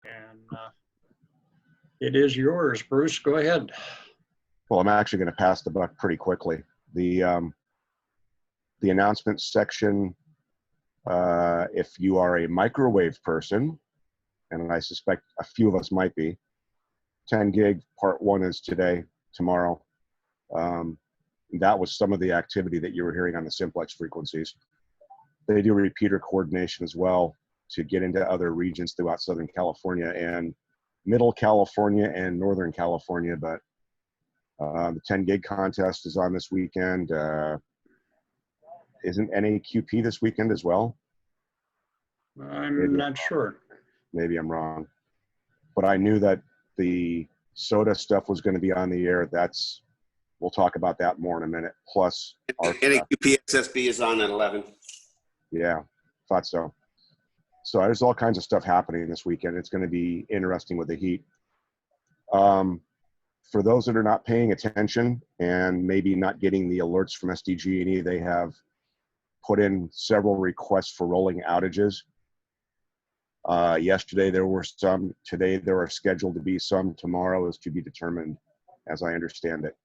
And it is yours, Bruce. Go ahead. Well, I'm actually going to pass the buck pretty quickly. The announcement section, if you are a microwave person, and I suspect a few of us might be, 10 gig part 1 is today, tomorrow. That was some of the activity that you were hearing on the simplex frequencies. They do repeater coordination as well to get into other regions throughout Southern California and Middle California and Northern California, but the 10 gig contest is on this weekend. Isn't NAQP this weekend as well? I'm not sure. Maybe I'm wrong. But I knew that the SOTA stuff was going to be on the air. We'll talk about that more in a minute. Plus, NAQP SSB is on at 11. Yeah, thought so. So there's all kinds of stuff happening this weekend. It's going to be interesting with the heat. For those that are not paying attention and maybe not getting the alerts from SDG&E, they have put in several requests for rolling outages. Yesterday there were some. Today there are scheduled to be some. Tomorrow is to be determined, as I understand it.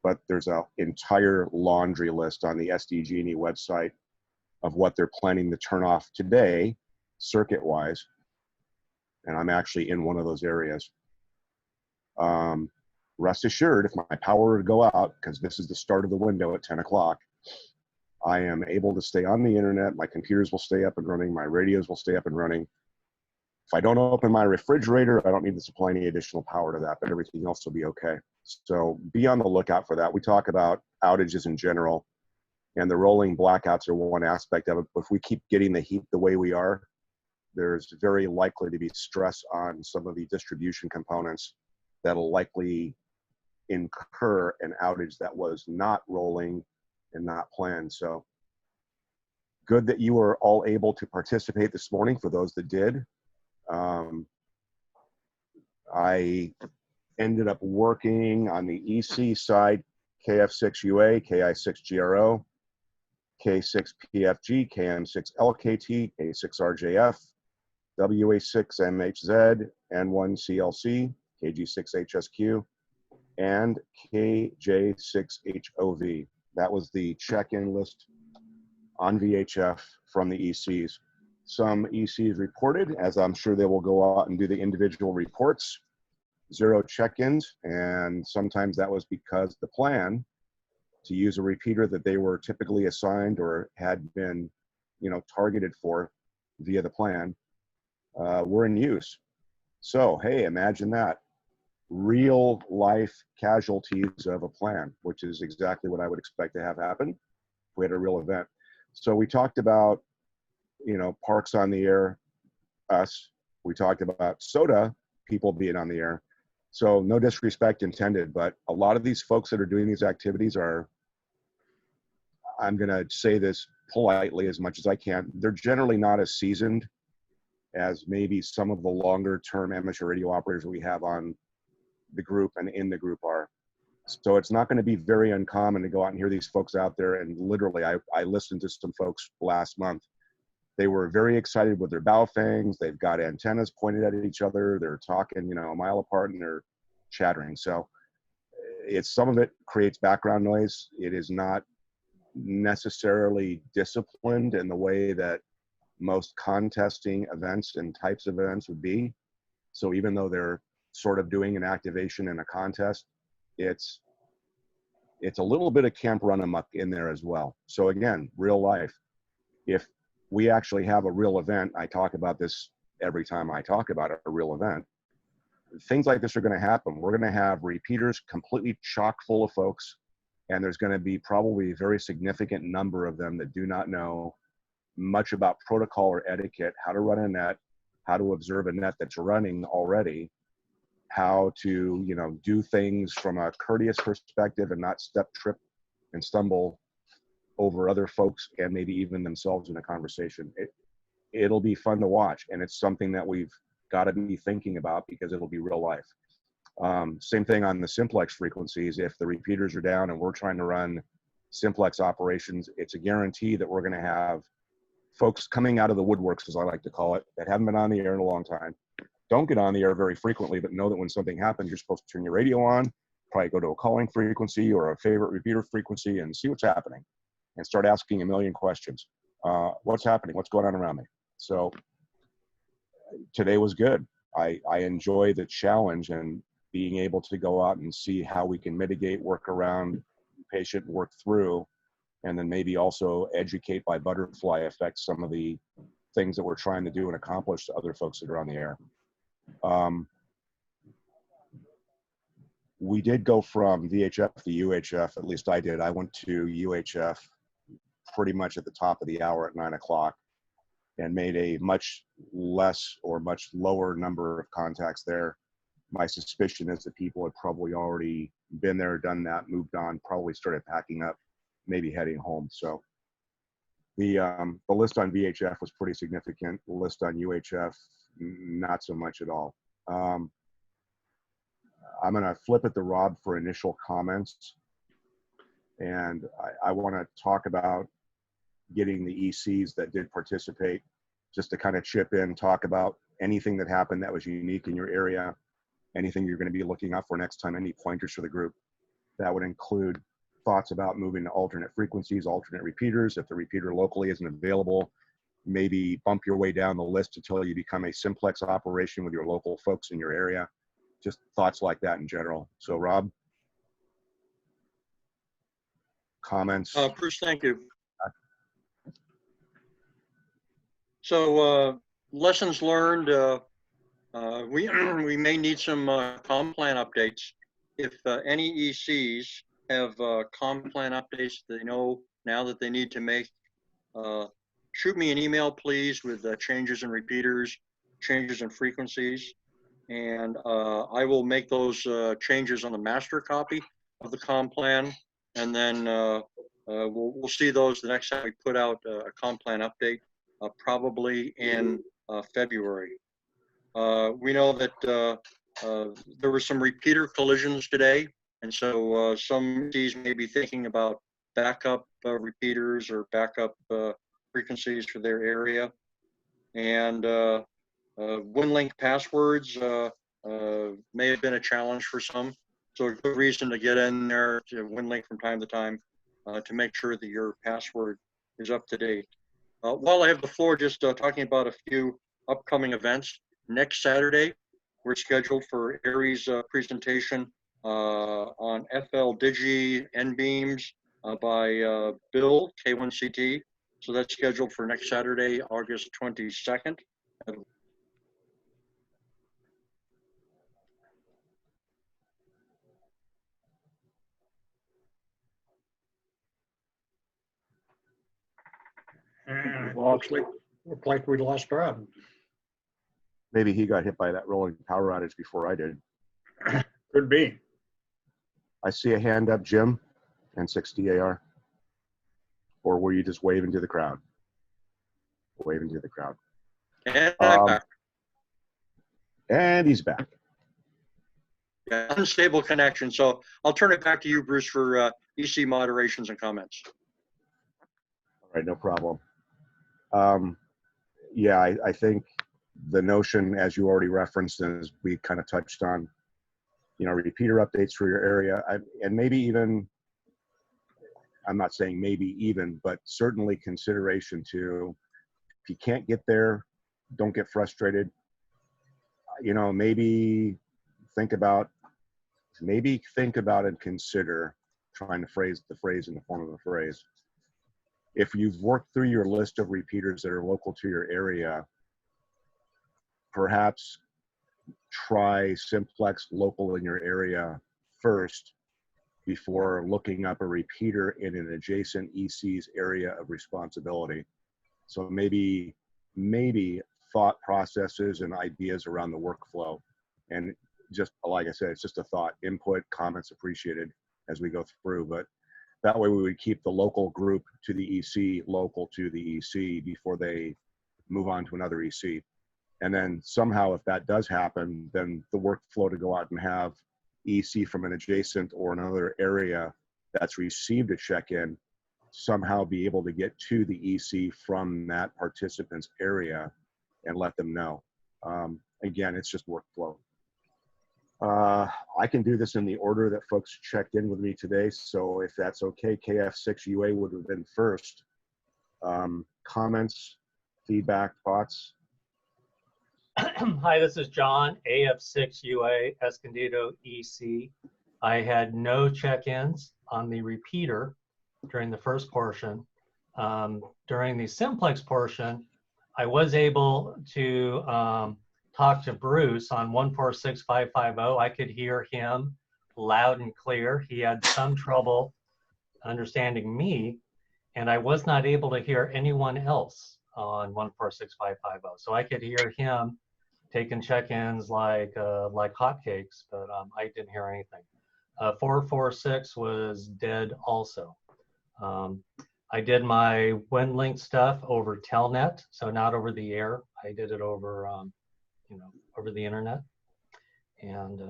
But there's an entire laundry list on the SDG&E website of what they're planning to turn off today, circuit-wise. And I'm actually in one of those areas. Rest assured, if my power would go out, because this is the start of the window at 10 o'clock, I am able to stay on the internet. My computers will stay up and running. My radios will stay up and running. If I don't open my refrigerator, I don't need to supply any additional power to that, but everything else will be okay. So be on the lookout for that. We talk about outages in general, and the rolling blackouts are one aspect of it. But if we keep getting the heat the way we are, there's very likely to be stress on some of the distribution components that'll likely incur an outage that was not rolling and not planned. So good that you were all able to participate this morning for those that did. I ended up working on the EC side, KF6UA, KI6GRO, K6PFG, KM6LKT, K6RJF, WA6MHZ, N1CLC, KG6HSQ, and KJ6HOV. That was the check-in list on VHF from the ECs. Some ECs reported, as I'm sure they will go out and do the individual reports, 0 check-ins, and sometimes that was because the plan to use a repeater that they were typically assigned or had been, targeted for via the plan, were in use. So, hey, imagine that. Real life casualties of a plan, which is exactly what I would expect to have happen if we had a real event. So we talked about, parks on the air, us. We talked about SOTA people being on the air. So no disrespect intended, but a lot of these folks that are doing these activities are, I'm going to say this politely as much as I can, they're generally not as seasoned as maybe some of the longer term amateur radio operators we have on the group and in the group are. So it's not going to be very uncommon to go out and hear these folks out there. And literally, I listened to some folks last month. They were very excited with their bow fangs. They've got antennas pointed at each other. They're talking, a mile apart, and they're chattering. So some of it creates background noise. It is not necessarily disciplined in the way that most contesting events and types of events would be. So even though they're sort of doing an activation in a contest, it's a little bit of camp run amok in there as well. So again, real life. If we actually have a real event, I talk about this every time I talk about a real event, things like this are going to happen. We're going to have repeaters completely chock full of folks, and there's going to be probably a very significant number of them that do not know much about protocol or etiquette, how to run a net, how to observe a net that's running already, how to, do things from a courteous perspective and not step, trip, and stumble over other folks and maybe even themselves in a conversation. It'll be fun to watch, and it's something that we've got to be thinking about because it'll be real life. Same thing on the simplex frequencies. If the repeaters are down and we're trying to run simplex operations, it's a guarantee that we're going to have folks coming out of the woodworks, as I like to call it, that haven't been on the air in a long time, don't get on the air very frequently, but know that when something happens, you're supposed to turn your radio on, probably go to a calling frequency or a favorite repeater frequency and see what's happening and start asking a million questions. What's happening? What's going on around me? So today was good. I enjoy the challenge and being able to go out and see how we can mitigate, work around patient, work through, and then maybe also educate by butterfly effect some of the things that we're trying to do and accomplish to other folks that are on the air. We did go from VHF to UHF, at least I did. I went to UHF pretty much at the top of the hour at 9 o'clock and made a much less or much lower number of contacts there. My suspicion is that people had probably already been there, done that, moved on, probably started packing up, maybe heading home. So the list on VHF was pretty significant. The list on UHF, not so much at all. I'm going to flip it to Rob for initial comments. And I want to talk about getting the ECs that did participate, just to kind of chip in, talk about anything that happened that was unique in your area, anything you're going to be looking out for next time, any pointers for the group. That would include thoughts about moving to alternate frequencies, alternate repeaters. If the repeater locally isn't available, maybe bump your way down the list until you become a simplex operation with your local folks in your area. Just thoughts like that in general. So Rob, comments? Bruce, thank you. So lessons learned, we may need some comm plan updates. If any ECs have comm plan updates they know now that they need to make, shoot me an email, please, with changes in repeaters, changes in frequencies, and I will make those changes on the master copy of the comm plan, and then we'll see those the next time we put out a comm plan update, probably in February. We know that there were some repeater collisions today, and so some ECs may be thinking about backup repeaters or backup frequencies for their area. And WinLink passwords may have been a challenge for some, so a good reason to get in there to WinLink from time to time to make sure that your password is up to date. While I have the floor, just talking about a few upcoming events. Next Saturday, we're scheduled for ARES presentation on FL Digi N-beams by Bill, K1CT. So that's scheduled for next Saturday, August 22nd. Looks like we lost Rob. Maybe he got hit by that rolling power outage before I did. Could be. I see a hand up, Jim, and 60 AR. Or were you just waving to the crowd? Waving to the crowd. And I'm back. And he's back. Yeah, unstable connection. So I'll turn it back to you, Bruce, for EC moderations and comments. All right, no problem. Yeah, I think the notion, as you already referenced, and as we kind of touched on, you know, repeater updates for your area, and maybe even, I'm not saying maybe even, but certainly consideration to, if you can't get there, don't get frustrated. You know, maybe think about and consider, trying to phrase the phrase in the form of a phrase. If you've worked through your list of repeaters that are local to your area, perhaps try simplex local in your area first before looking up a repeater in an adjacent EC's area of responsibility. So maybe thought processes and ideas around the workflow. And just like I said, it's just a thought, input, comments appreciated as we go through. But that way we would keep the local group to the EC local to the EC before they move on to another EC. And then somehow, if that does happen, then the workflow to go out and have EC from an adjacent or another area that's received a check-in somehow be able to get to the EC from that participant's area and let them know. again, it's just workflow. I can do this in the order that folks checked in with me today. So if that's okay, KF6UA would have been first. Comments, feedback, thoughts? Hi, this is John, AF6UA, Escondido EC. I had no check-ins on the repeater during the first portion. During the simplex portion, I was able to talk to Bruce on 146550. I could hear him loud and clear. He had some trouble understanding me, and I was not able to hear anyone else on 146550. So I could hear him taking check-ins like hotcakes, but I didn't hear anything. 446 was dead also. I did my WinLink stuff over Telnet, so not over the air. I did it over, over the internet. And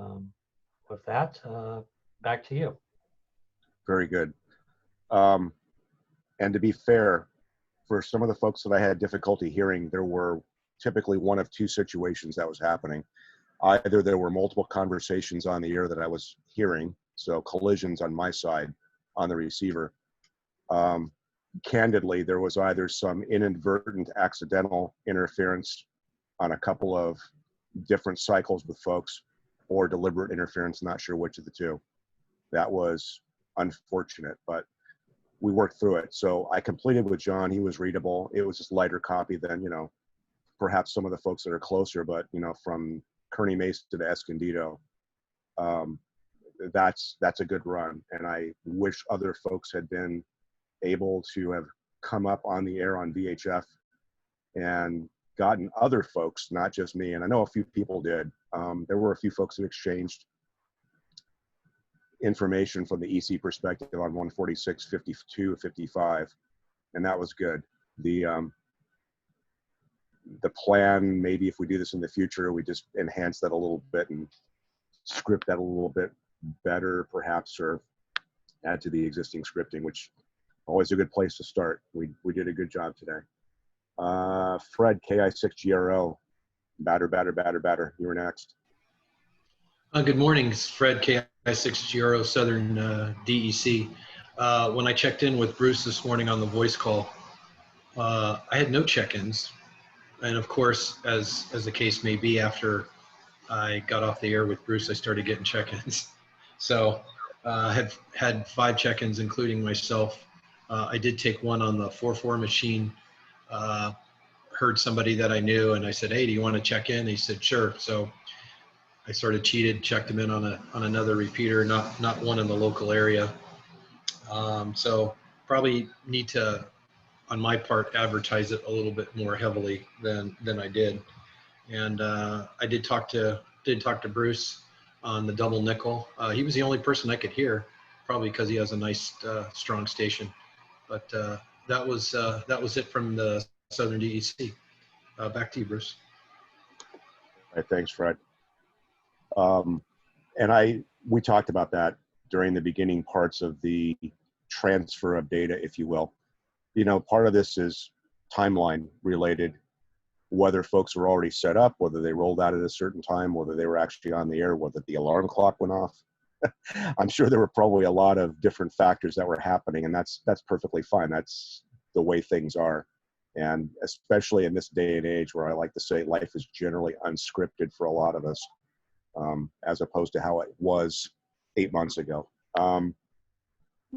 with that, back to you. Very good. And to be fair, for some of the folks that I had difficulty hearing, there were typically one of two situations that was happening. Either there were multiple conversations on the air that I was hearing, so collisions on my side on the receiver. Candidly, there was either some inadvertent accidental interference on a couple of different cycles with folks, or deliberate interference, not sure which of the two. That was unfortunate, but we worked through it. So I completed with John. He was readable. It was just lighter copy than, perhaps some of the folks that are closer, but, from Kearney Mesa to Escondido, that's a good run. And I wish other folks had been able to have come up on the air on VHF and gotten other folks, not just me. And I know a few people did. There were a few folks that exchanged information from the EC perspective on 146, 52, 55, and that was good. The plan, maybe if we do this in the future, we just enhance that a little bit and script that a little bit better, perhaps, or add to the existing scripting, which always a good place to start. We did a good job today. Fred, KI6GRO, batter. You were next. Good morning, it's Fred, KI6GRO, Southern DEC. When I checked in with Bruce this morning on the voice call, I had no check-ins. And of course, as the case may be, after I got off the air with Bruce, I started getting check-ins. So I had 5 check-ins, including myself. I did take one on the 4.4 machine. Heard somebody that I knew, and I said, "Hey, do you want to check in?" He said, "Sure." So I sort of cheated, checked him in on another repeater, not one in the local area. So probably need to, on my part, advertise it a little bit more heavily than I did. And I did talk to Bruce on the double nickel. He was the only person I could hear, probably because he has a nice strong station. But that was it from the Southern DEC. Back to you, Bruce. All right, thanks, Fred. And we talked about that during the beginning parts of the transfer of data, if you will. Part of this is timeline related, whether folks were already set up, whether they rolled out at a certain time, whether they were actually on the air, whether the alarm clock went off. I'm sure there were probably a lot of different factors that were happening, and that's perfectly fine. That's the way things are. And especially in this day and age where I like to say life is generally unscripted for a lot of us, as opposed to how it was 8 months ago.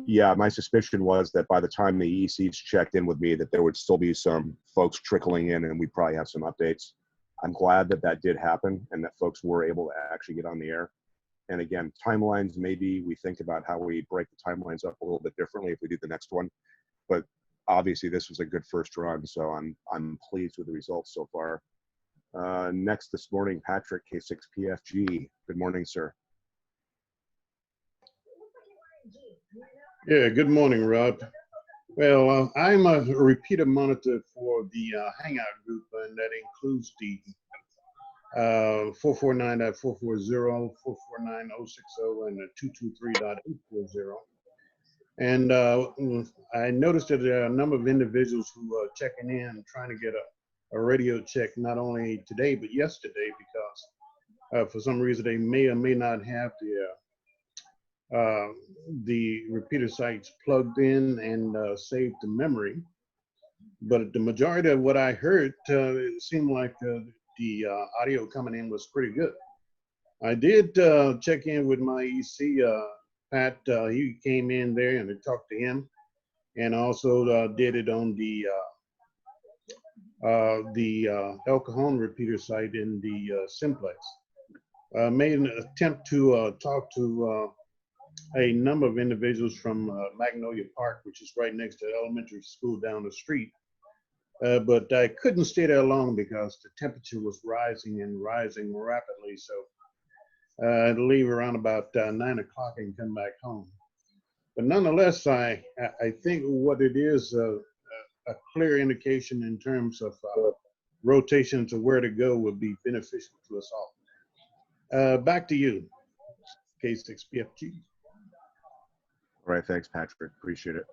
Yeah, my suspicion was that by the time the ECs checked in with me, that there would still be some folks trickling in and we'd probably have some updates. I'm glad that did happen and that folks were able to actually get on the air. And again, timelines, maybe we think about how we break the timelines up a little bit differently if we do the next one. But obviously this was a good first run, so I'm pleased with the results so far. Next this morning, Patrick, K6PFG. Good morning, sir. Yeah, good morning, Rob. Well, I'm a repeater monitor for the Hangout group, and that includes the 449.440, 449.060, and the 223.840. And I noticed that there are a number of individuals who are checking in, trying to get a radio check not only today but yesterday, because for some reason they may or may not have the repeater sites plugged in and saved to memory. But the majority of what I heard, it seemed like the audio coming in was pretty good. I did check in with my EC, Pat. He came in there and I talked to him, and also did it on the El Cajon repeater site in the Simplex. Made an attempt to talk to a number of individuals from Magnolia Park, which is right next to the elementary school down the street. But I couldn't stay there long because the temperature was rising and rising rapidly. So I'd leave around about 9 o'clock and come back home. But nonetheless, I think what it is, a clear indication in terms of rotation to where to go would be beneficial to us all. Back to you, K6PFG. All right, thanks, Patrick. Appreciate it.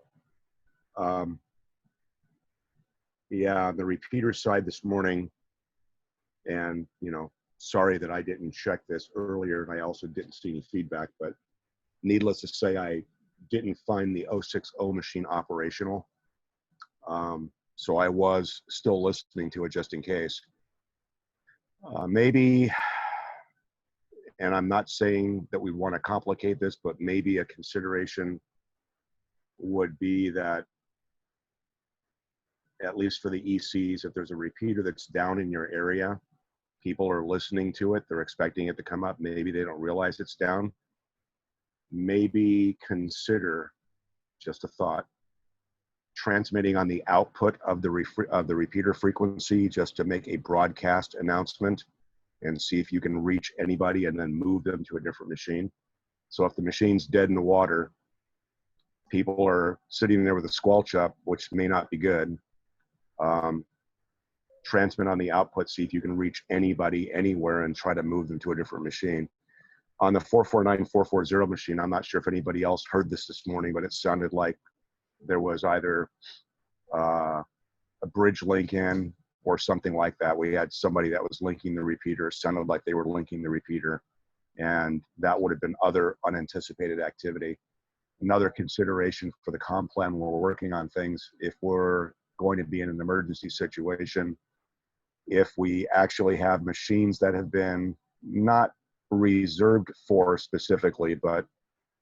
Yeah, on the repeater side this morning, and sorry that I didn't check this earlier, and I also didn't see any feedback, but needless to say, I didn't find the 060 machine operational. So I was still listening to it just in case. Maybe, and I'm not saying that we want to complicate this, but maybe a consideration would be that, at least for the ECs, if there's a repeater that's down in your area, people are listening to it, they're expecting it to come up, maybe they don't realize it's down. Maybe consider, just a thought, transmitting on the output of the repeater frequency just to make a broadcast announcement and see if you can reach anybody and then move them to a different machine. So if the machine's dead in the water, people are sitting there with a squelch up, which may not be good. Transmit on the output, see if you can reach anybody anywhere and try to move them to a different machine. On the 449-440 machine, I'm not sure if anybody else heard this morning, but it sounded like there was either a bridge link in or something like that. We had somebody that was linking the repeater. It sounded like they were linking the repeater, and that would have been other unanticipated activity. Another consideration for the comm plan when we're working on things, if we're going to be in an emergency situation, if we actually have machines that have been not reserved for specifically, but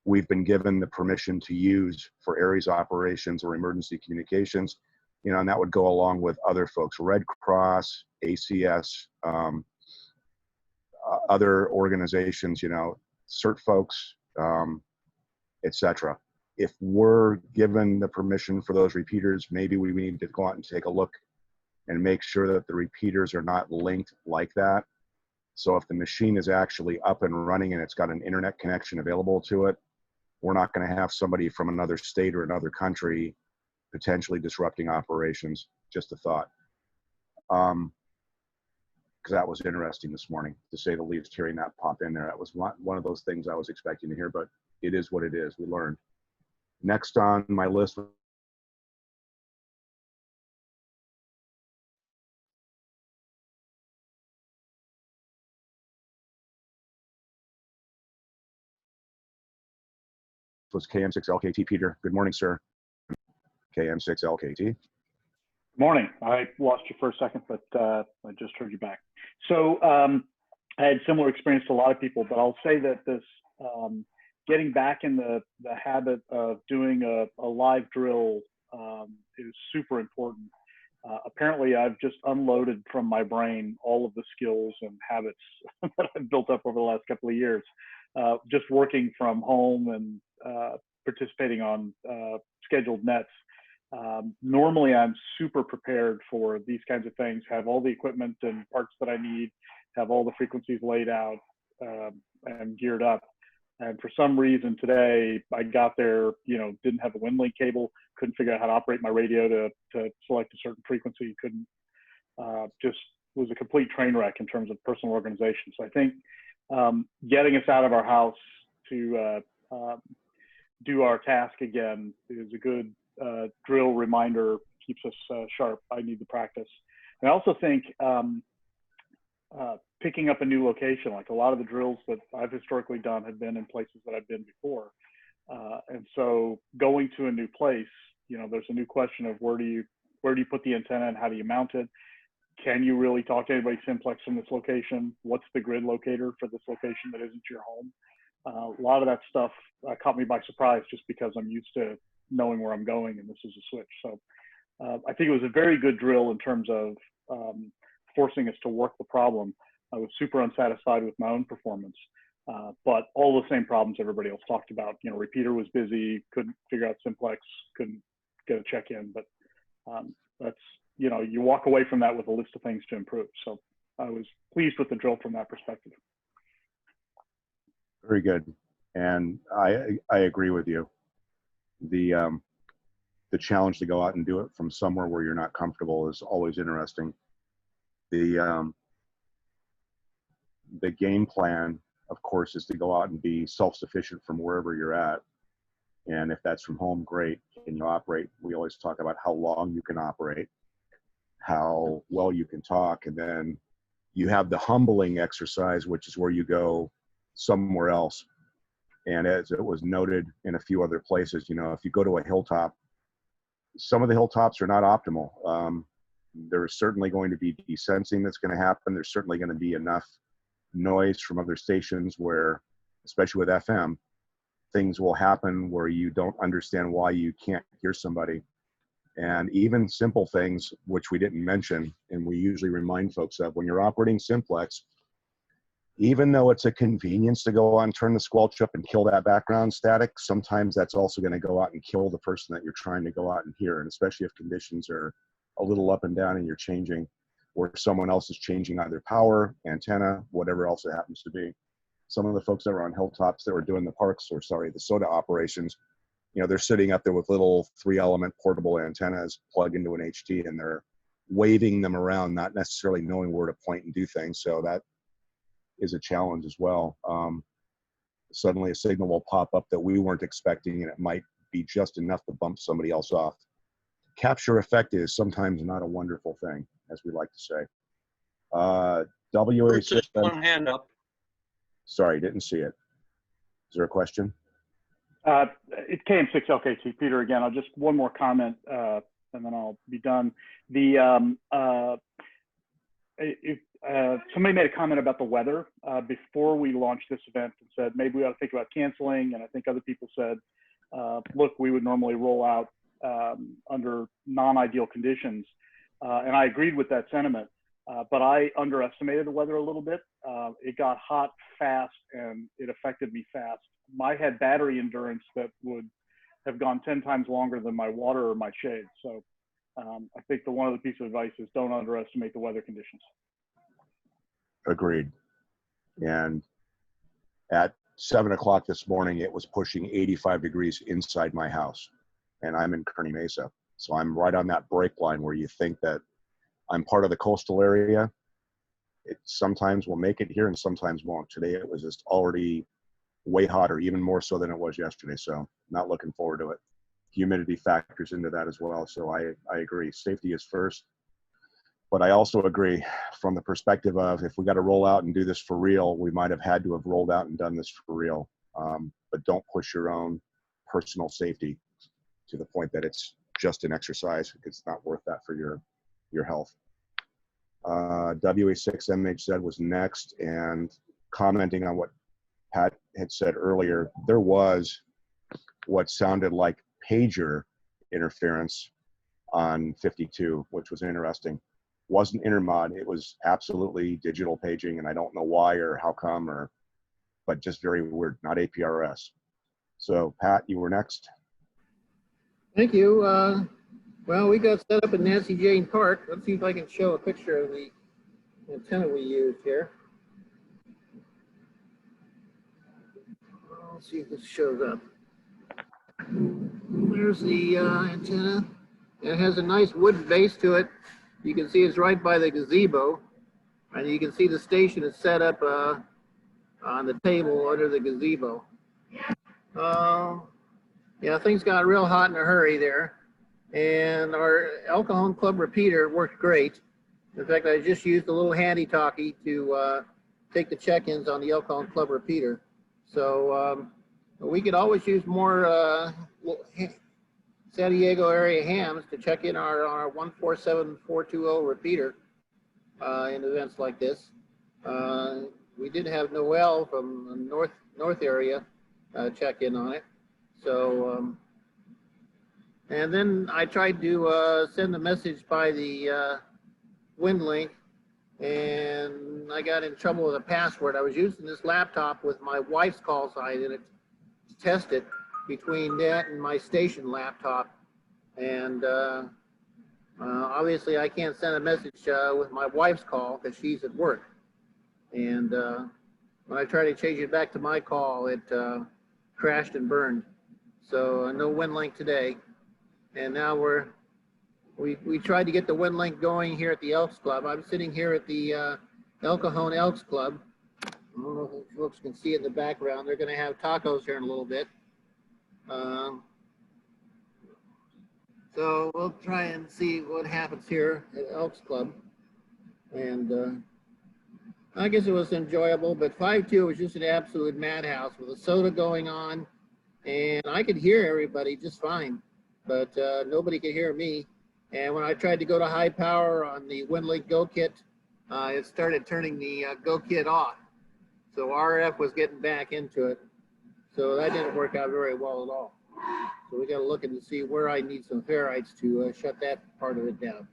we've been given the permission to use for ARES operations or emergency communications, and that would go along with other folks, Red Cross, ACS, other organizations, CERT folks, etc. If we're given the permission for those repeaters, maybe we need to go out and take a look and make sure that the repeaters are not linked like that. So if the machine is actually up and running and it's got an internet connection available to it, we're not going to have somebody from another state or another country potentially disrupting operations. Just a thought. Because that was interesting this morning, to say the least, hearing that pop in there. That was one of those things I was expecting to hear, but it is what it is. We learned. Next on my list was KM6LKT. Peter, good morning, sir. KM6LKT. Morning. I lost you for a second, but I just heard you back. So I had similar experience to a lot of people, but I'll say that this getting back in the habit of doing a live drill is super important. Apparently, I've just unloaded from my brain all of the skills and habits that I've built up over the last couple of years. Just working from home and participating on scheduled nets. Normally, I'm super prepared for these kinds of things, have all the equipment and parts that I need, have all the frequencies laid out and geared up. And for some reason today, I got there, didn't have a WinLink cable, couldn't figure out how to operate my radio to select a certain frequency, couldn't, just was a complete train wreck in terms of personal organization. So I think getting us out of our house to do our task again is a good drill reminder, keeps us sharp. I need the practice. And I also think picking up a new location, like a lot of the drills that I've historically done have been in places that I've been before. And so going to a new place, you know, there's a new question of where do you put the antenna and how do you mount it? Can you really talk to anybody simplex from this location? What's the grid locator for this location that isn't your home? A lot of that stuff caught me by surprise just because I'm used to knowing where I'm going and this is a switch. So I think it was a very good drill in terms of forcing us to work the problem. I was super unsatisfied with my own performance, but all the same problems everybody else talked about. You know, repeater was busy, couldn't figure out simplex, couldn't get a check-in, but that's, you know, you walk away from that with a list of things to improve. So I was pleased with the drill from that perspective. Very good. And I agree with you. The challenge to go out and do it from somewhere where you're not comfortable is always interesting. The game plan, of course, is to go out and be self-sufficient from wherever you're at. And if that's from home, great. Can you operate? We always talk about how long you can operate, how well you can talk, and then you have the humbling exercise, which is where you go somewhere else. And as it was noted in a few other places, you know, if you go to a hilltop, some of the hilltops are not optimal. There's certainly going to be desensing that's going to happen. There's certainly going to be enough noise from other stations where, especially with FM, things will happen where you don't understand why you can't hear somebody. And even simple things, which we didn't mention, and we usually remind folks of, when you're operating simplex, even though it's a convenience to go out and turn the squelch up and kill that background static, sometimes that's also going to go out and kill the person that you're trying to go out and hear. And especially if conditions are a little up and down and you're changing, or someone else is changing either power, antenna, whatever else it happens to be. Some of the folks that were on hilltops that were doing the parks, or sorry, the SOTA operations, you know, they're sitting up there with little 3-element portable antennas plugged into an HT, and they're waving them around, not necessarily knowing where to point and do things. So that is a challenge as well. Suddenly a signal will pop up that we weren't expecting, and it might be just enough to bump somebody else off. Capture effect is sometimes not a wonderful thing, as we like to say. Bruce, just one hand up. Sorry, didn't see it. Is there a question? It's KM6 LKT, Peter again. I'll just one more comment and then I'll be done. Somebody made a comment about the weather before we launched this event and said maybe we ought to think about canceling. And I think other people said, look, we would normally roll out under non-ideal conditions. And I agreed with that sentiment, but I underestimated the weather a little bit. It got hot fast and it affected me fast. I had battery endurance that would have gone 10 times longer than my water or my shade. So I think one of the pieces of advice is don't underestimate the weather conditions. Agreed. And at 7 o'clock this morning, it was pushing 85 degrees inside my house. And I'm in Kearney Mesa. So I'm right on that break line where you think that I'm part of the coastal area. It sometimes will make it here and sometimes won't. Today it was just already way hotter, even more so than it was yesterday. So not looking forward to it. Humidity factors into that as well. So I agree. Safety is first. But I also agree from the perspective of if we got to roll out and do this for real, we might have had to have rolled out and done this for real. But don't push your own personal safety to the point that it's just an exercise. It's not worth that for your health. WA6MHZ was next, and commenting on what Pat had said earlier, there was what sounded like pager interference on 52, which was interesting. Wasn't intermod, it was absolutely digital paging, and I don't know why or how come, but just very weird, not APRS. So Pat, you were next. Thank you. Well, we got set up at Nancy Jane Park. Let's see if I can show a picture of the antenna we used here. Let's see if this shows up. There's the antenna. It has a nice wood base to it. You can see it's right by the gazebo. And you can see the station is set up on the table under the gazebo. Yeah, things got real hot in a hurry there. And our El Cajon Club repeater worked great. In fact, I just used a little handy talkie to take the check-ins on the Elk Horn Club repeater. So we could always use more San Diego area hams to check in our 147420 repeater in events like this. We did have Noel from the north area check in on it. So, and then I tried to send a message by the WinLink, and I got in trouble with a password. I was using this laptop with my wife's call sign in it to test it between that and my station laptop. And obviously I can't send a message with my wife's call because she's at work. And when I tried to change it back to my call, it crashed and burned. So no WinLink today. And now we tried to get the WinLink going here at the Elks Club. I'm sitting here at the El Cajon Elks Club. I don't know if folks can see in the background. They're going to have tacos here in a little bit. So we'll try and see what happens here at Elks Club. And I guess it was enjoyable, but 5-2 was just an absolute madhouse with a soda going on. And I could hear everybody just fine, but nobody could hear me. And when I tried to go to high power on the WinLink Go Kit, it started turning the Go Kit off. So RF was getting back into it. So that didn't work out very well at all. So we got to look and see where I need some ferrites to shut that part of it down.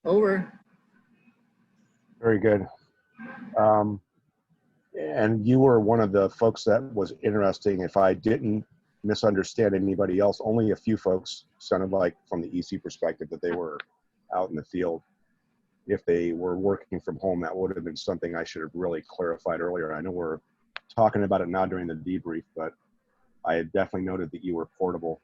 Over. Very good. And you were one of the folks that was interesting. If I didn't misunderstand anybody else, only a few folks sounded like from the EC perspective that they were out in the field. If they were working from home, that would have been something I should have really clarified earlier. I know we're talking about it now during the debrief, but I had definitely noted that you were portable.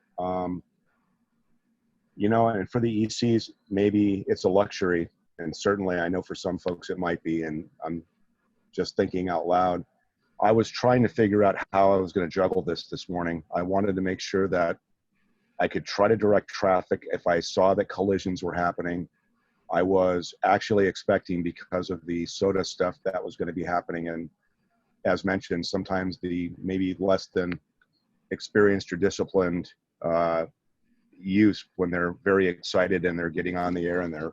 You know, and for the ECs, maybe it's a luxury, and certainly I know for some folks it might be, and I'm just thinking out loud. I was trying to figure out how I was going to juggle this morning. I wanted to make sure that I could try to direct traffic if I saw that collisions were happening. I was actually expecting, because of the soda stuff that was going to be happening, and as mentioned, sometimes the maybe less than experienced or disciplined use, when they're very excited and they're getting on the air and they're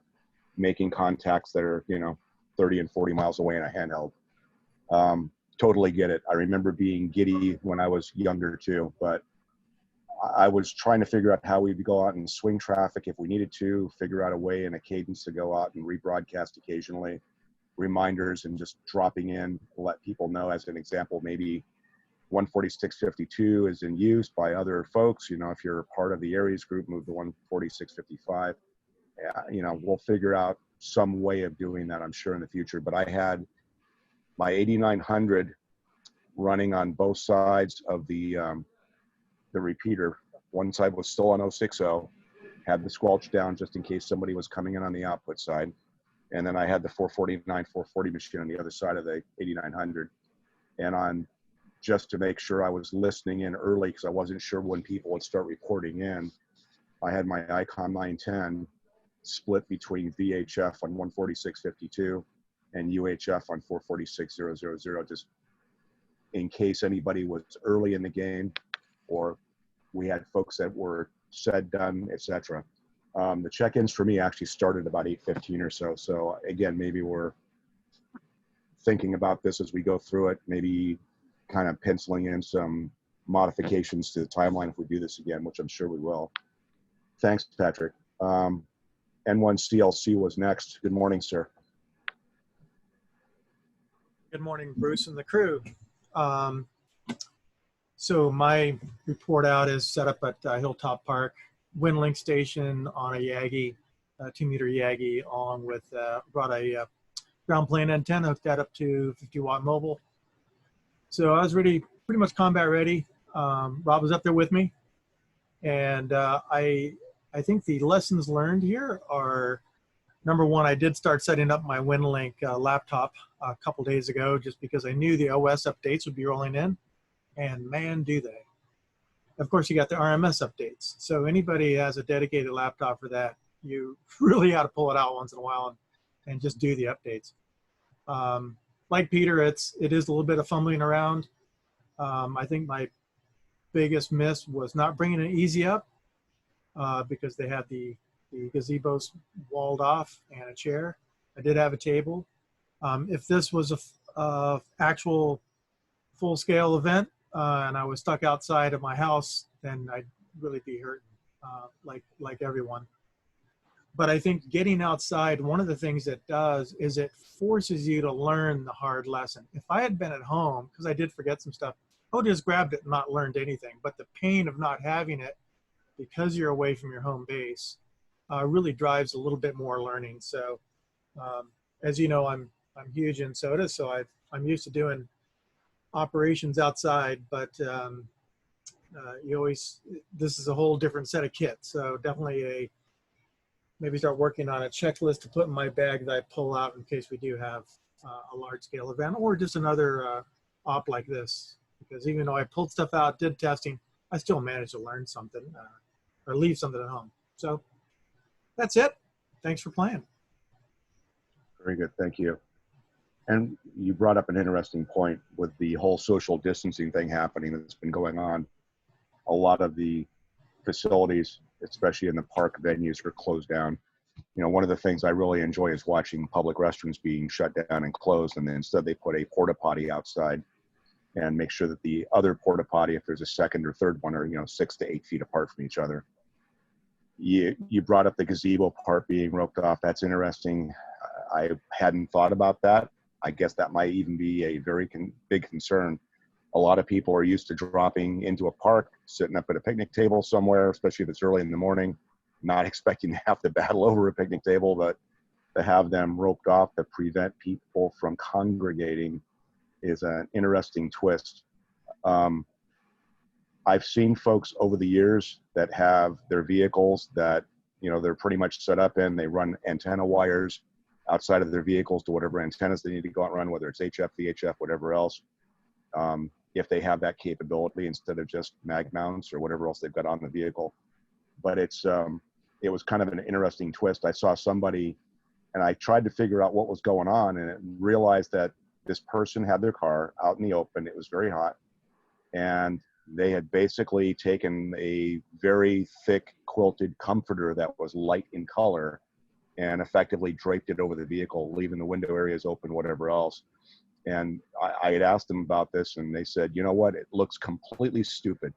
making contacts that are, you know, 30 and 40 miles away in a handheld. Totally get it. I remember being giddy when I was younger too, but I was trying to figure out how we'd go out and swing traffic if we needed to, figure out a way and a cadence to go out and rebroadcast occasionally, reminders, and just dropping in, let people know. As an example, maybe 146.52 is in use by other folks. You know, if you're part of the ARES group, move to 146.55. Yeah, you know, we'll figure out some way of doing that, I'm sure, in the future. But I had my 8900 running on both sides of the repeater. One side was still on 060, had the squelch down just in case somebody was coming in on the output side. And then I had the 440 machine on the other side of the 8900. And on, just to make sure I was listening in early, because I wasn't sure when people would start reporting in, I had my ICOM 910 split between VHF on 146.52 and UHF on 446.000, just in case anybody was early in the game or we had folks that were said, done, etc. The check-ins for me actually started about 8:15 or so. So again, maybe we're thinking about this as we go through it, maybe kind of penciling in some modifications to the timeline if we do this again, which I'm sure we will. Thanks, Patrick. N1CLC was next. Good morning, sir. Good morning, Bruce and the crew. So my report out is set up at Hilltop Park, WinLink station on a Yagi, 2-meter Yagi, along with, brought a ground plane antenna, hooked that up to 50-watt mobile. So I was ready, pretty much combat ready. Rob was up there with me. And I think the lessons learned here are, number one, I did start setting up my WinLink laptop a couple days ago just because I knew the OS updates would be rolling in, and man, do they. Of course, you got the RMS updates. So anybody has a dedicated laptop for that, you really ought to pull it out once in a while and and just do the updates. Like Peter, it is a little bit of fumbling around. I think my biggest miss was not bringing an easy up because they had the gazebos walled off and a chair. I did have a table. If this was a actual full-scale event and I was stuck outside of my house, then I'd really be hurting like everyone. But I think getting outside, one of the things it does is it forces you to learn the hard lesson. If I had been at home, because I did forget some stuff, I would have just grabbed it and not learned anything. But the pain of not having it because you're away from your home base really drives a little bit more learning. So as you know, I'm huge in soda, so I'm used to doing operations outside, but this is a whole different set of kits. So definitely maybe start working on a checklist to put in my bag that I pull out in case we do have a large scale event or just another op like this. Because even though I pulled stuff out, did testing, I still managed to learn something or leave something at home. So that's it. Thanks for playing. Very good, thank you. And you brought up an interesting point with the whole social distancing thing happening that's been going on. A lot of the facilities, especially in the park venues, are closed down. You know, one of the things I really enjoy is watching public restrooms being shut down and closed, and then instead they put a porta potty outside and make sure that the other porta potty, if there's a second or third one, are 6 to 8 feet apart from each other. You brought up the gazebo part being roped off. That's interesting. I hadn't thought about that. I guess that might even be a very big concern. A lot of people are used to dropping into a park, sitting up at a picnic table somewhere, especially if it's early in the morning, not expecting to have to battle over a picnic table, but to have them roped off to prevent people from congregating is an interesting twist. I've seen folks over the years that have their vehicles that, they're pretty much set up in, they run antenna wires outside of their vehicles to whatever antennas they need to go out and run, whether it's HF, VHF, whatever else. If they have that capability instead of just mag mounts or whatever else they've got on the vehicle. But it was kind of an interesting twist. I saw somebody and I tried to figure out what was going on, and realized that this person had their car out in the open. It was very hot, and they had basically taken a very thick quilted comforter that was light in color and effectively draped it over the vehicle, leaving the window areas open, whatever else. And I had asked them about this, and they said, you know what, it looks completely stupid,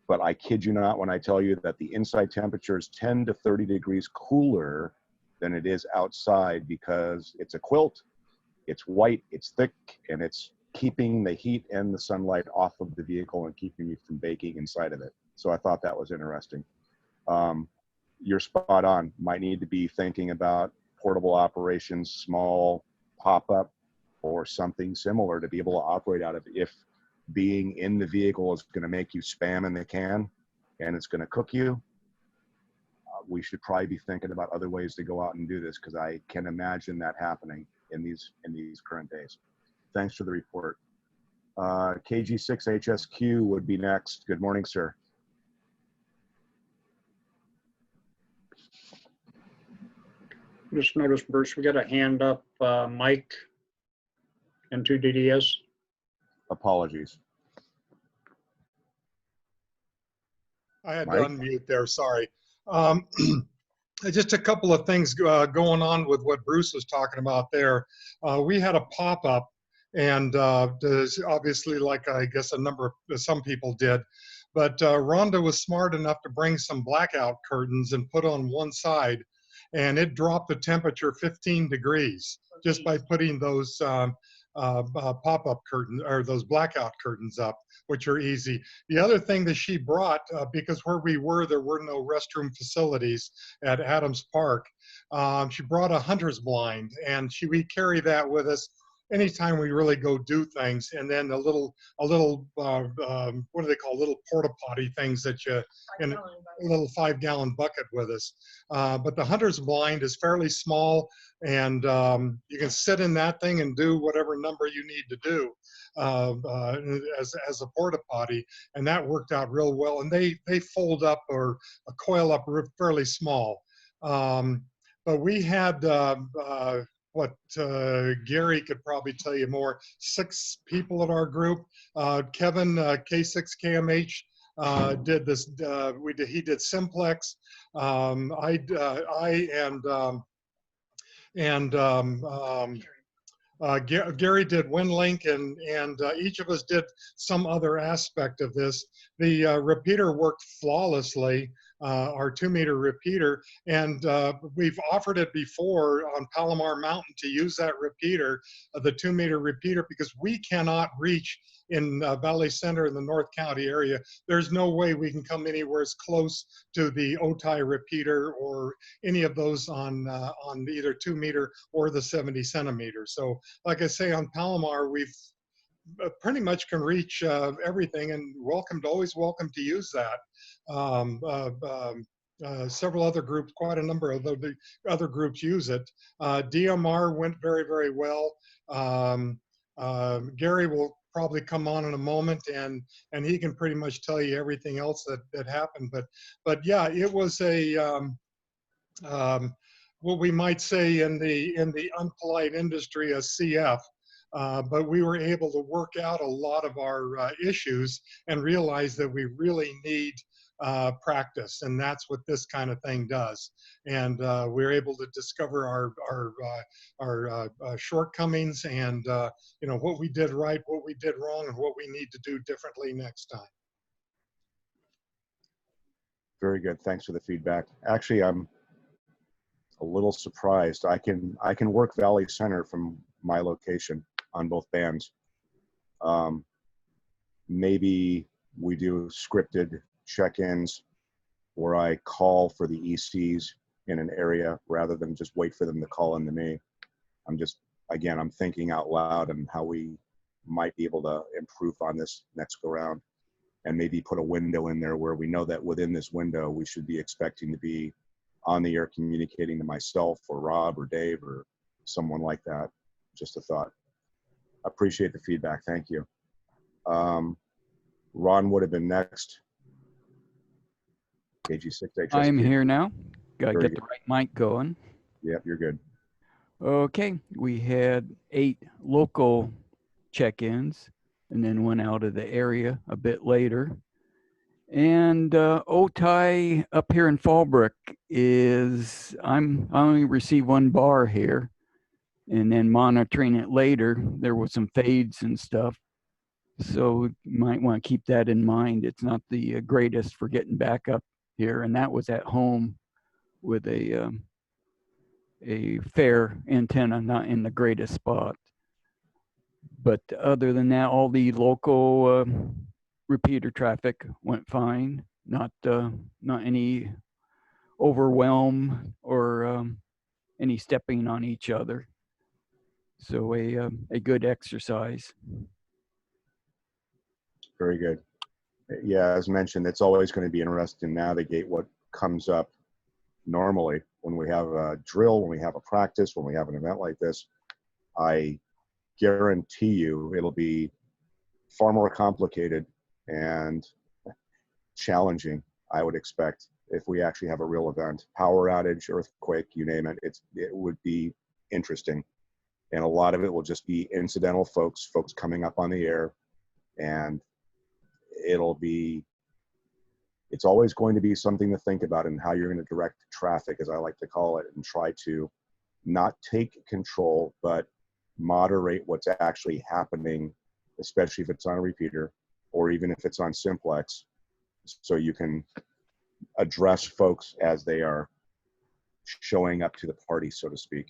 but I kid you not when I tell you that the inside temperature is 10 to 30 degrees cooler than it is outside, because it's a quilt, it's white, it's thick, and it's keeping the heat and the sunlight off of the vehicle and keeping you from baking inside of it. So I thought that was interesting. You're spot on. Might need to be thinking about portable operations, small pop-up, or something similar to be able to operate out of. If being in the vehicle is going to make you spam in the can and it's going to cook you, we should probably be thinking about other ways to go out and do this, because I can imagine that happening in these current days. Thanks for the report. KG6HSQ would be next. Good morning, sir. Just noticed, Bruce, we got a hand up, Mike and 2DDS. Apologies. I had Mike? to unmute there, sorry. Just a couple of things going on with what Bruce was talking about there. We had a pop-up, and there's obviously, like I guess some people did, but Rhonda was smart enough to bring some blackout curtains and put on one side, and it dropped the temperature 15 degrees just by putting those pop-up curtains, or those blackout curtains up, which are easy. The other thing that she brought, because where we were, there were no restroom facilities at Adams Park, she brought a hunter's blind, and we carry that with us anytime we really go do things. And then a little what do they call, little porta potty things that you, in a little 5-gallon bucket with us. But the hunter's blind is fairly small, and you can sit in that thing and do whatever number you need to do as a porta potty, and that worked out real well. And they fold up or coil up fairly small. But we had what Gary could probably tell you more. 6 people at our group. Kevin, K6KMH, did this. He did simplex. Gary did WinLink, and each of us did some other aspect of this. The repeater worked flawlessly, our 2-meter repeater, and we've offered it before on Palomar Mountain to use that repeater, the 2-meter repeater, because we cannot reach in Valley Center in the North County area. There's no way we can come anywhere as close to the OTI repeater or any of those on either 2-meter or the 70 centimeter. So like I say, on Palomar, we've pretty much can reach everything, and always welcome to use that. Several other groups, quite a number of the other groups use it. DMR went very, very well. Gary will probably come on in a moment, and he can pretty much tell you everything else that happened. But yeah, it was a what we might say in the unpolite industry a CF. But we were able to work out a lot of our issues and realize that we really need practice, and that's what this kind of thing does. And we're able to discover our shortcomings, and you know, what we did right, what we did wrong, and what we need to do differently next time. Very good. Thanks for the feedback. Actually, I'm a little surprised. I can work Valley Center from my location on both bands. Maybe we do scripted check-ins where I call for the ECs in an area rather than just wait for them to call in to me. I'm thinking out loud and how we might be able to improve on this next go round, and maybe put a window in there where we know that within this window we should be expecting to be on the air communicating to myself or Rob or Dave or someone like that. Just a thought. Appreciate the feedback. Thank you. Ron would have been next. KG6HSP. I'm here now. Got to Very get the good. right mic going. Yep, you're good. Okay, we had 8 local check-ins and then went out of the area a bit later. And OTI up here in Fallbrook is, I only received 1 bar here, and then monitoring it later, there was some fades and stuff. So you might want to keep that in mind. It's not the greatest for getting back up here, and that was at home with a fair antenna, not in the greatest spot. But other than that, all the local repeater traffic went fine. Not any overwhelm or any stepping on each other. So a good exercise. Very good. Yeah, as mentioned, it's always going to be interesting to navigate what comes up normally when we have a drill, when we have a practice, when we have an event like this. I guarantee you it'll be far more complicated and challenging, I would expect, if we actually have a real event. Power outage, earthquake, you name it, it would be interesting. And a lot of it will just be incidental folks coming up on the air, and it's always going to be something to think about in how you're going to direct traffic, as I like to call it, and try to not take control, but moderate what's actually happening, especially if it's on a repeater or even if it's on simplex, so you can address folks as they are showing up to the party, so to speak,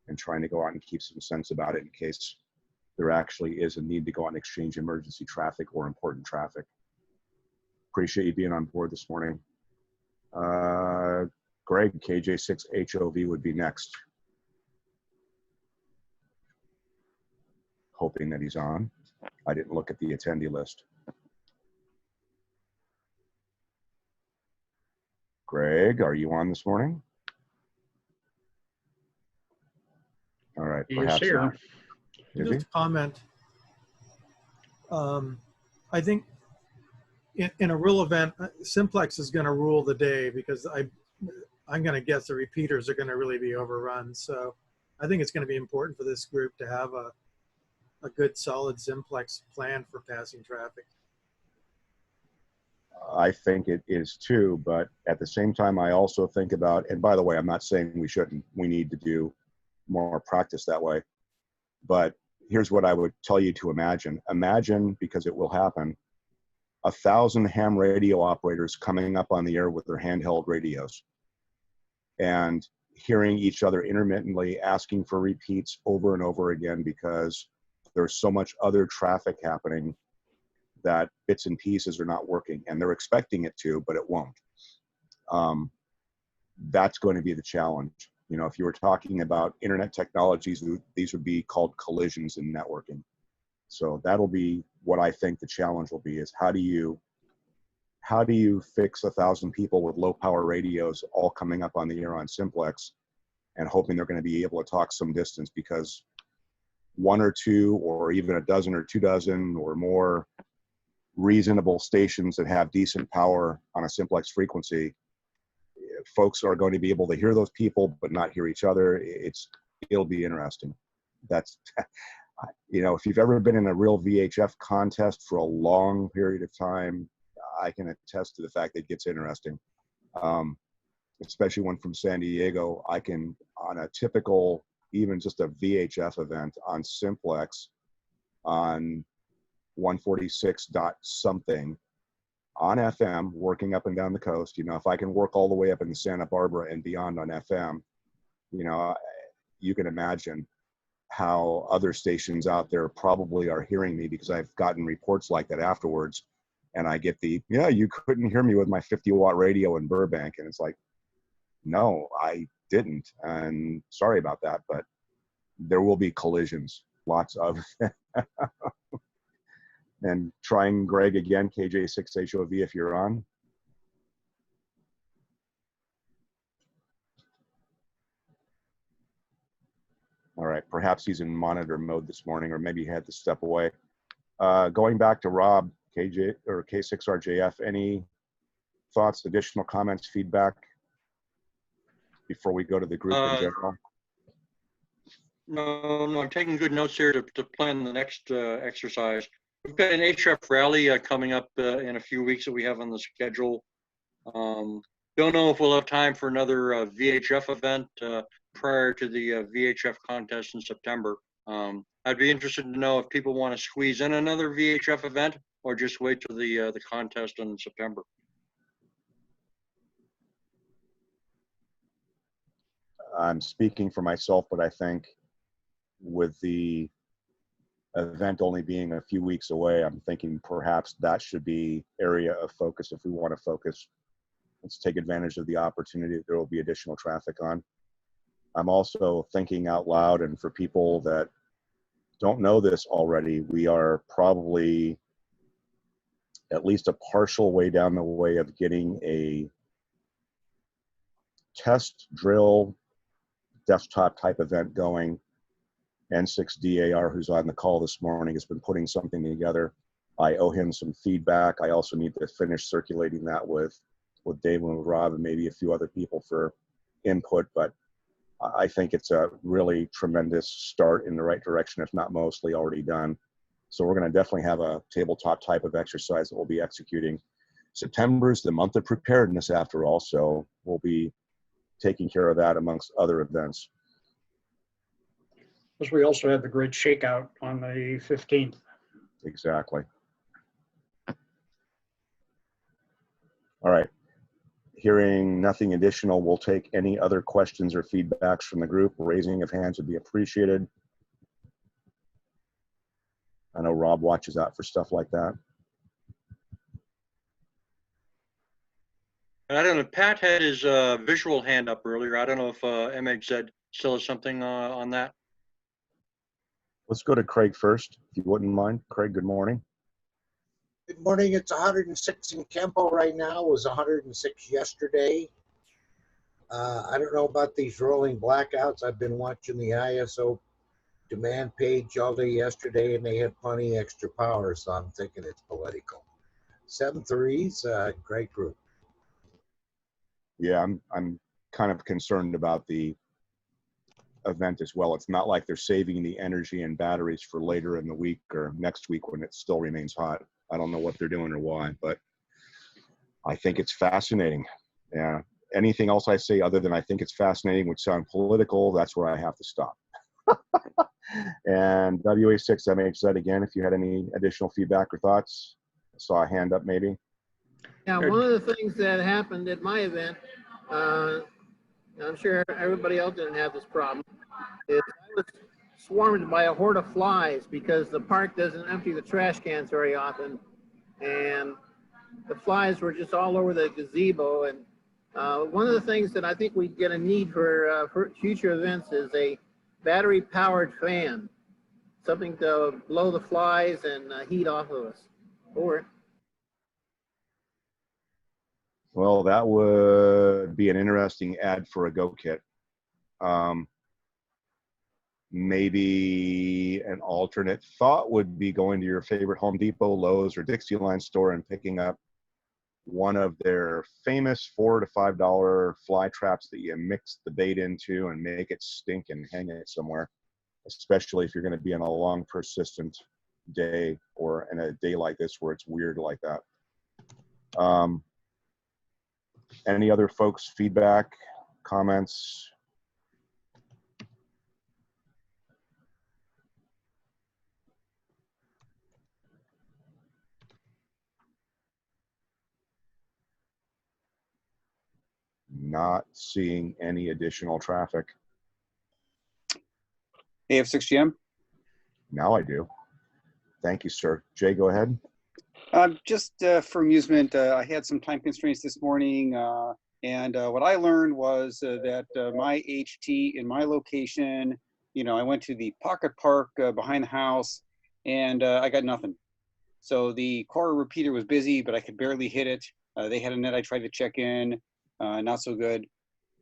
and trying to go out and keep some sense about it in case there actually is a need to go out and exchange emergency traffic or important traffic. Appreciate you being on board this morning. Greg, KJ6HOV would be next. Hoping that he's on. I didn't look at the attendee list. Greg, are you on this morning? All right, perhaps not. Just a comment. I think in a real event, simplex is going to rule the day, because I'm going to guess the repeaters are going to really be overrun. So I think it's going to be important for this group to have a good solid simplex plan for passing traffic. I think it is too, but at the same time, I also think about, and by the way, I'm not saying we shouldn't, we need to do more practice that way, but here's what I would tell you to imagine. Imagine, because it will happen, 1,000 ham radio operators coming up on the air with their handheld radios and hearing each other intermittently asking for repeats over and over again because there's so much other traffic happening that bits and pieces are not working, and they're expecting it to, but it won't. That's going to be the challenge. You know, if you were talking about internet technologies, these would be called collisions in networking. So that'll be what I think the challenge will be, is how do you fix 1,000 people with low power radios all coming up on the air on simplex and hoping they're going to be able to talk some distance, because one or two or even a dozen or 2 dozen or more reasonable stations that have decent power on a simplex frequency, folks are going to be able to hear those people but not hear each other. It'll be interesting. That's you know, if you've ever been in a real VHF contest for a long period of time, I can attest to the fact that it gets interesting. Especially one from San Diego, I can, on a typical, even just a VHF event on simplex on 146 dot something on FM, working up and down the coast, you know, if I can work all the way up in Santa Barbara and beyond on FM, you know, you can imagine how other stations out there probably are hearing me, because I've gotten reports like that afterwards. And I get the, yeah, you couldn't hear me with my 50-watt radio in Burbank. And it's like, no, I didn't. And sorry about that, but there will be collisions, lots of. And trying Greg again, KJ6HOV, if you're on. All right, perhaps he's in monitor mode this morning, or maybe he had to step away. Going back to Rob, KJ or K6RJF, any thoughts, additional comments, feedback before we go to the group in general? No, I'm taking good notes here to plan the next exercise. We've got an HF rally coming up in a few weeks that we have on the schedule. Don't know if we'll have time for another VHF event prior to the VHF contest in September. I'd be interested to know if people want to squeeze in another VHF event or just wait till the contest in September. I'm speaking for myself, but I think with the event only being a few weeks away, I'm thinking perhaps that should be area of focus if we want to focus. Let's take advantage of the opportunity that there will be additional traffic on. I'm also thinking out loud, and for people that don't know this already, we are probably at least a partial way down the way of getting a test drill desktop type event going. N6DAR, who's on the call this morning, has been putting something together. I owe him some feedback. I also need to finish circulating that with Dave and with Rob and maybe a few other people for input, but I think it's a really tremendous start in the right direction, if not mostly already done. So we're going to definitely have a tabletop type of exercise that we'll be executing. September is the month of preparedness after all, so we'll be taking care of that amongst other events. Plus, we also had the grid shakeout on the 15th. Exactly. All right. Hearing nothing additional, we'll take any other questions or feedbacks from the group. Raising of hands would be appreciated. I know Rob watches out for stuff like that. I don't know, Pat had his visual hand up earlier. I don't know if MHZ still has something on that. Let's go to Craig first, if you wouldn't mind. Craig, good morning. Good morning. It's 106 in Kempo right now. It was 106 yesterday. I don't know about these rolling blackouts. I've been watching the ISO demand page all day yesterday, and they had plenty extra power, so I'm thinking it's political. 7-3's great group. Yeah, I'm kind of concerned about the event as well. It's not like they're saving the energy and batteries for later in the week or next week when it still remains hot. I don't know what they're doing or why, but I think it's fascinating. Yeah. Anything else I say other than I think it's fascinating would sound political, that's where I have to stop. And WA6MHZ, again, if you had any additional feedback or thoughts. I saw a hand up maybe. Yeah, one of the things that happened at my event, I'm sure everybody else didn't have this problem, is I was swarmed by a horde of flies because the park doesn't empty the trash cans very often. And the flies were just all over the gazebo. And one of the things that I think we get a need for future events is a battery-powered fan, something to blow the flies and heat off of us. Over. Well, that would be an interesting ad for a Go Kit. Maybe an alternate thought would be going to your favorite Home Depot, Lowe's, or Dixieline store and picking up one of their famous $4 to $5 fly traps that you mix the bait into and make it stink and hang it somewhere, especially if you're going to be on a long, persistent day or in a day like this where it's weird like that. Any other folks' feedback, comments? Not seeing any additional traffic. AF6GM? Now I do. Thank you, sir. Jay, go ahead. Just for amusement, I had some time constraints this morning, and what I learned was that my HT in my location, you know, I went to the pocket park behind the house, and I got nothing. So the core repeater was busy, but I could barely hit it. They had a net I tried to check in, not so good,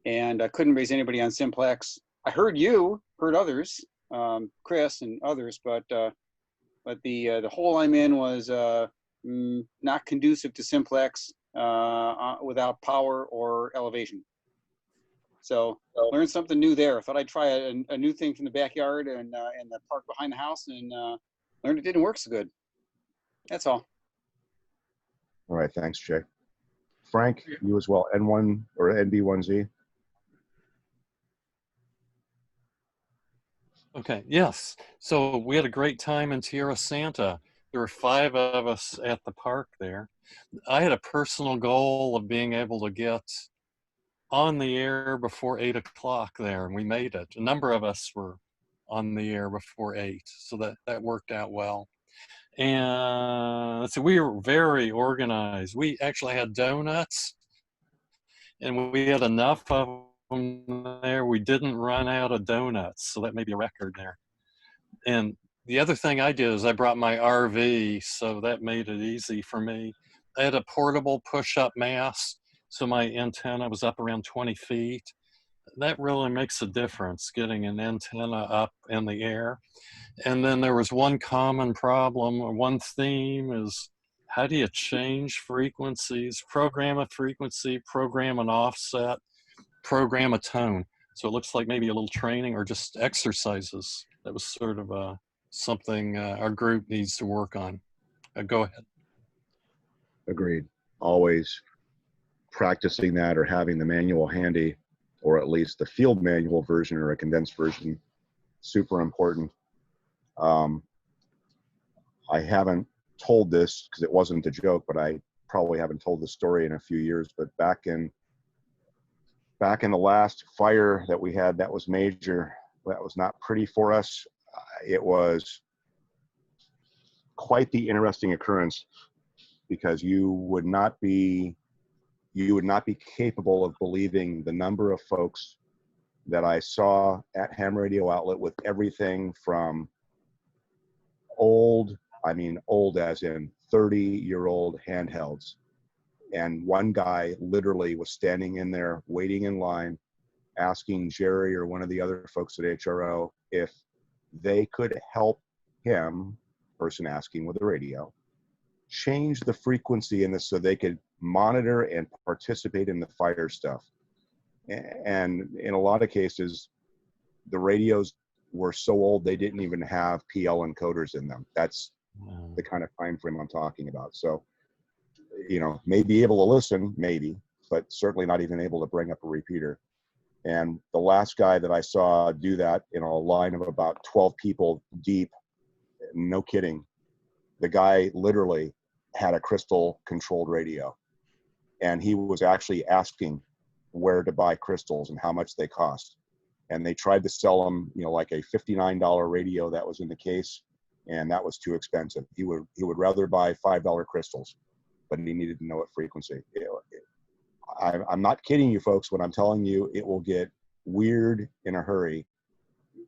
and I couldn't raise anybody on Simplex. I heard you, heard others, Chris and others, but the hole I'm in was not conducive to Simplex without power or elevation. So learned something new there. Thought I'd try a new thing from the backyard and the park behind the house, and learned it didn't work so good. That's all. All right, thanks, Jay. Frank, you as well. N1 or NB1Z? Okay, yes. So we had a great time in Tierra Santa. There were 5 of us at the park there. I had a personal goal of being able to get on the air before 8 o'clock there, and we made it. A number of us were on the air before 8, so that worked out well. And so we were very organized. We actually had donuts, and we had enough of them there. We didn't run out of donuts, so that may be a record there. And the other thing I did is I brought my RV, so that made it easy for me. I had a portable push-up mast, so my antenna was up around 20 feet. That really makes a difference, getting an antenna up in the air. And then there was one common problem, or one theme is, how do you change frequencies, program a frequency, program an offset, program a tone? So it looks like maybe a little training or just exercises. That was sort of something our group needs to work on. Go ahead. Agreed. Always practicing that or having the manual handy, or at least the field manual version or a condensed version, super important. I haven't told this because it wasn't a joke, but I probably haven't told the story in a few years, but back in the last fire that we had, that was major, that was not pretty for us. It was quite the interesting occurrence, because you would not be capable of believing the number of folks that I saw at Ham Radio Outlet with everything from old, I mean old as in 30-year-old handhelds. And one guy literally was standing in there waiting in line, asking Jerry or one of the other folks at HRO if they could help him, person asking with the radio, change the frequency in this so they could monitor and participate in the fire stuff. And in a lot of cases, the radios were so old they didn't even have PL encoders in them. That's the kind of time frame I'm talking about. So, you know, may be able to listen, maybe, but certainly not even able to bring up a repeater. And the last guy that I saw do that in a line of about 12 people deep, no kidding, the guy literally had a crystal controlled radio. And he was actually asking where to buy crystals and how much they cost. And they tried to sell him, you know, like a $59 radio that was in the case, and that was too expensive. He would rather buy $5 crystals, but he needed to know what frequency. I'm not kidding you, folks, when I'm telling you it will get weird in a hurry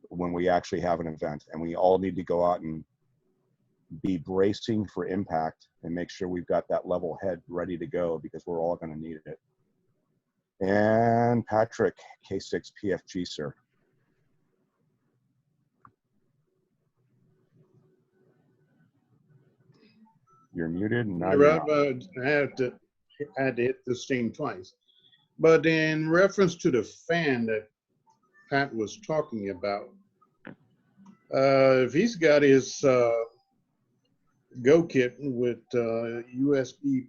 when we actually have an event, and we all need to go out and be bracing for impact and make sure we've got that level head ready to go, because we're all going to need it. And Patrick, K6 PFG, sir. You're muted. Now you're Rob, I had to hit this thing twice. But in reference to the fan that Pat was talking about, if he's got his Go kit with USB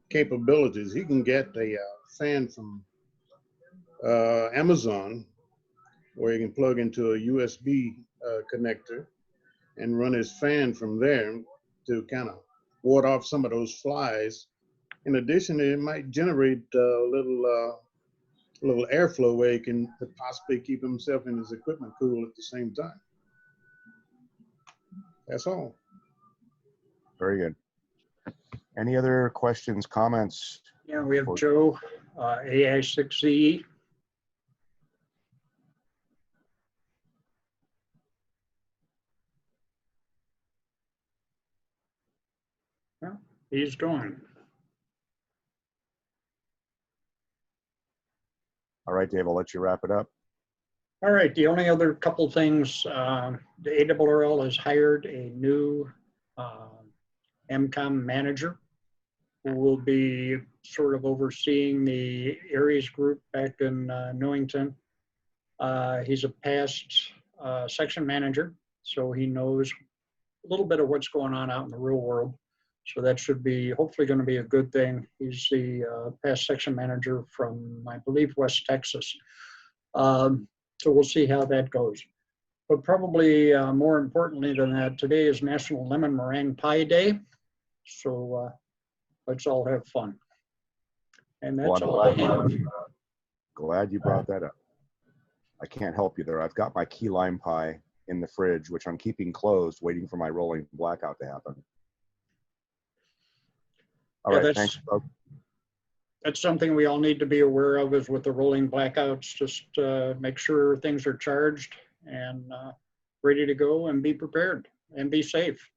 capabilities, he can get a fan from Amazon, where he can plug into a USB connector and run his fan from there to kind of ward off some of those flies. In addition, it might generate a little airflow where he can possibly keep himself and his equipment cool at the same time. That's all. Very good. Any other questions, comments? Yeah, we have Joe, AI6Z. Well, he's gone. All right, Dave, I'll let you wrap it up. All right, the only other couple things, the ARRL has hired a new MCOM manager who will be sort of overseeing the ARES group back in Newington. He's a past section manager, so he knows a little bit of what's going on out in the real world. So that should be hopefully going to be a good thing. He's the past section manager from, I believe, West Texas. So we'll see how that goes. But probably more importantly than that, today is National Lemon Meringue Pie Day. So let's all have fun. And that's all I have. Glad you brought that up. I can't help you there. I've got my key lime pie in the fridge, which I'm keeping closed, waiting for my rolling blackout to happen. All Yeah, right, thanks, folks. That's something we all need to be aware of, is with the rolling blackouts, just make sure things are charged and ready to go, and be prepared and be safe.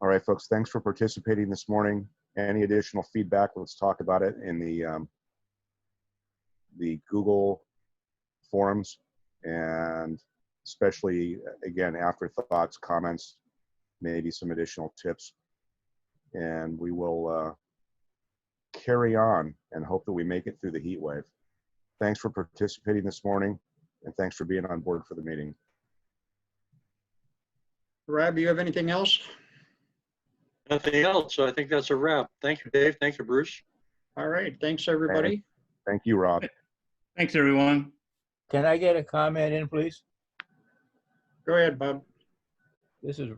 All right, folks, thanks for participating this morning. Any additional feedback, let's talk about it in the Google forums, and especially, again, afterthoughts, comments, maybe some additional tips. And we will carry on and hope that we make it through the heat wave. Thanks for participating this morning, and thanks for being on board for the meeting. Rob, you have anything else? Nothing else. So I think that's a wrap. Thank you, Dave. Thank you, Bruce. All right. Thanks, everybody. Thank you, Rob. Thanks, everyone. Can I get a comment in, please? Go ahead, Bob. This is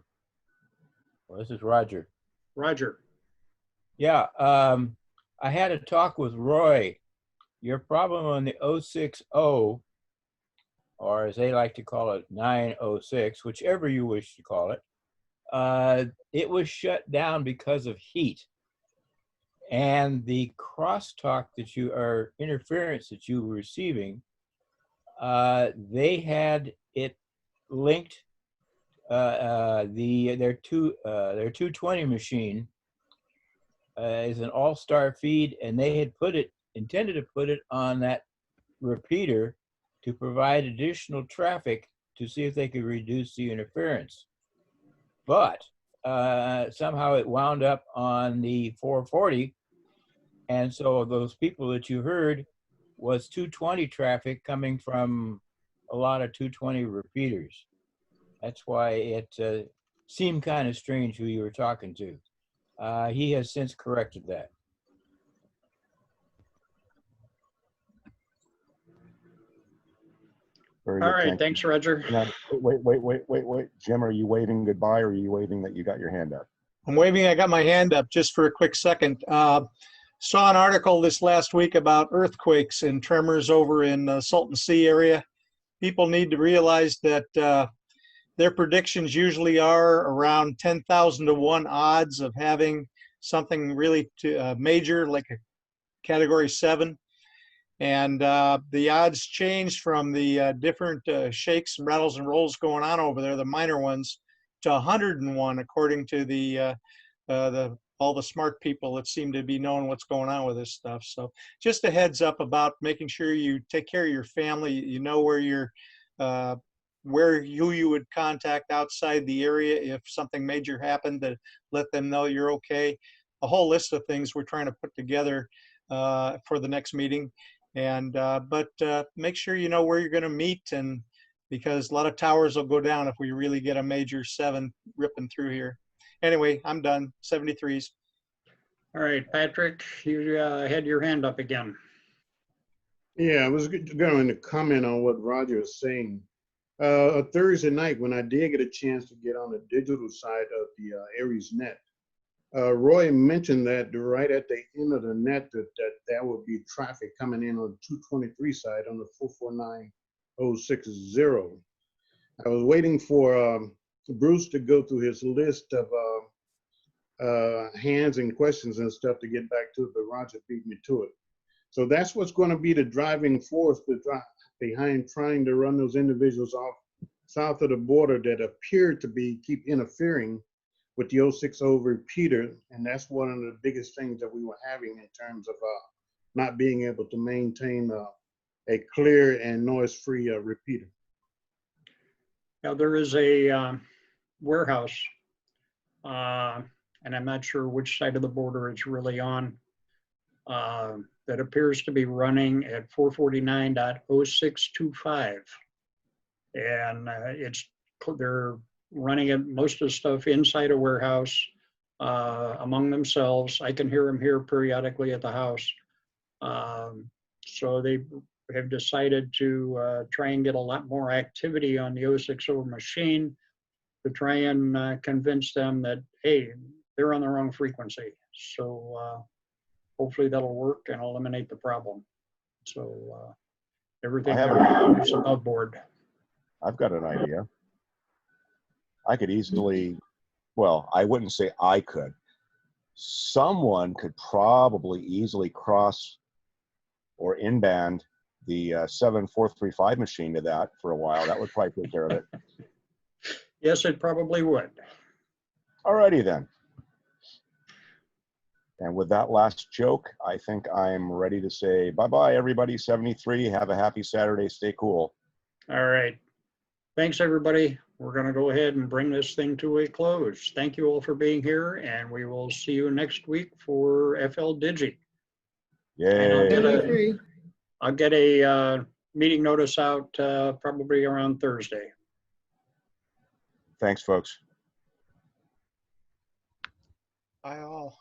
Roger. Roger. Yeah, I had a talk with Roy. Your problem on the 060, or as they like to call it, 906, whichever you wish to call it was shut down because of heat. And the crosstalk that interference that you were receiving, they had it linked, their 220 machine is an all-star feed, and they had intended to put it on that repeater to provide additional traffic to see if they could reduce the interference. But somehow it wound up on the 440, and so those people that you heard was 220 traffic coming from a lot of 220 repeaters. That's why it seemed kind of strange who you were talking to. He has since corrected that. Very All good. right, thanks, Roger. Now, wait. Jim, are you waving goodbye or are you waving that you got your hand up? I'm waving. I got my hand up just for a quick second. Saw an article this last week about earthquakes and tremors over in the Salton Sea area. People need to realize that their predictions usually are around 10,000 to 1 odds of having something really major, like a Category 7. And the odds change from the different shakes and rattles and rolls going on over there, the minor ones, to 101, according to the all the smart people that seem to be knowing what's going on with this stuff. So just a heads up about making sure you take care of your family. You know where you're, who you would contact outside the area if something major happened, to let them know you're okay. A whole list of things we're trying to put together for the next meeting. And but make sure you know where you're going to meet, and because a lot of towers will go down if we really get a major 7 ripping through here. Anyway, I'm done. 73s. All right, Patrick, you had your hand up again. Yeah, I was going to comment on what Roger is saying. A Thursday night, when I did get a chance to get on the digital side of the ARES net, Roy mentioned that right at the end of the net that would be traffic coming in on the 223 side on the 449060. I was waiting for Bruce to go through his list of hands and questions and stuff to get back to it, but Roger beat me to it. So that's what's going to be the driving force behind trying to run those individuals off south of the border that appear to keep interfering with the 060 repeater. And that's one of the biggest things that we were having in terms of not being able to maintain a clear and noise-free repeater. Now, there is a warehouse, and I'm not sure which side of the border it's really on, that appears to be running at 449.0625. And they're running it, most of the stuff inside a warehouse among themselves. I can hear them here periodically at the house. So they have decided to try and get a lot more activity on the 060 machine to try and convince them that, hey, they're on the wrong frequency. So hopefully that'll work and eliminate the problem. So everything is above board. I've got an idea. I could easily, well, I wouldn't say I could. Someone could probably easily cross or in-band the 7435 machine to that for a while. That would probably take care of it. Yes, it probably would. Alrighty then. And with that last joke, I think I'm ready to say bye-bye, everybody. 73, have a happy Saturday. Stay cool. All right. Thanks, everybody. We're going to go ahead and bring this thing to a close. Thank you all for being here, and we will see you next week for FL Digi. Yay. I'll get a meeting notice out probably around Thursday. Thanks, folks. Bye all.